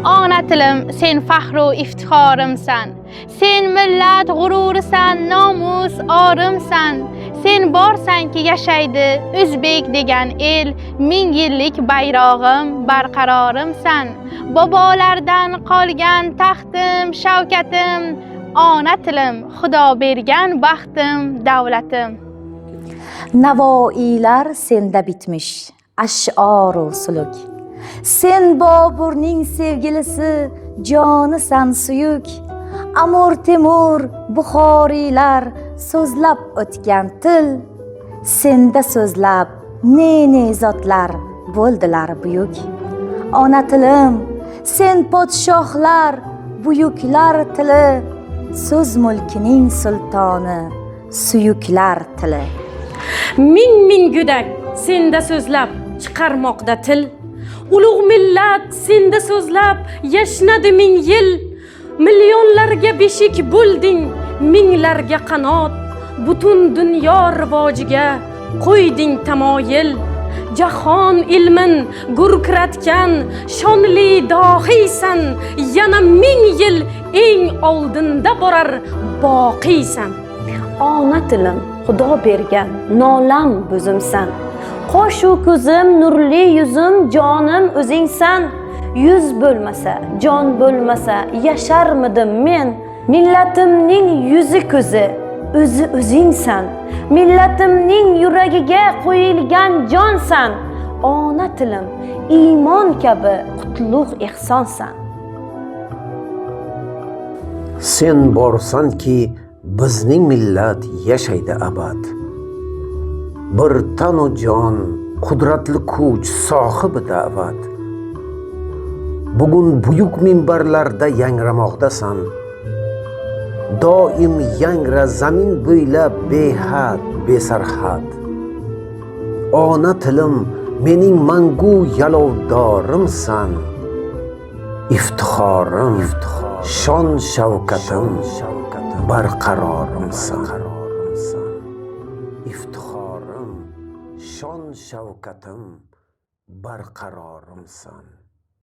Ana tilim, sen faxru iftixorimsan. Sen millat g'ururisan, nomus orimsan. Sen borsanki yashaydi O'zbek degan el, ming yillik bayrog'im, barqarorimsan. Bobolardan qolgan taxtim, shavkatim, ona tilim, Xudo bergan baxtim, davlatim. Navoiylar senda bitmiş, ash'oru suluk. Sen Boburning sevgilisi, jonisan suyuk. Amir Temur, Buxoriylar so'zlab o'tgan til. Senda so'zlab ne zotlar bo'ldilar buyuk. Ona tilim, sen podshohlar, buyuklar tili. So'z mulkining sultoni, suyuklar tili. Ming go'dak senda so'zlab chiqarmoqda til. Ulug' millat senda so'zlab yashnadi ming yil. Milyonlarga beshik bo'lding, minglarga qanot. Butun dunyo rivojiga qo'yding tamoyil. Jahon ilmin gurkiratgan shonli dohiysan. Yana ming yil eng oldinda borar boqiysan. Ona tilim, Xudo bergan nolam bo'zimsan. Qoshu ko'zim, nurli yuzim, jonim o'zingsan. Yuz bo'lmasa, jon bo'lmasa, yasharmidim men. Millatimning yuzi ko'zi, o'zi o'zingsan. Millatimning yuragiga qo'yilgan jonsan. Ona tilim, iymon kabi qutlug' ehsonsan. Sen borsanki bizning millat yashaydi abad. Bir tanu jon, qudratli kuch sohibi da'vat. Bugun buyuk minbarlarda yangramoqdasan. Doim yangra zamin bo'ylab behad, besarhad. Ona tilim, mening mangu yalovdorimsan. Iftixorim, shon shavkatim, barqarorimsan. Iftixorim, shon shavkatim, barqarorimsan.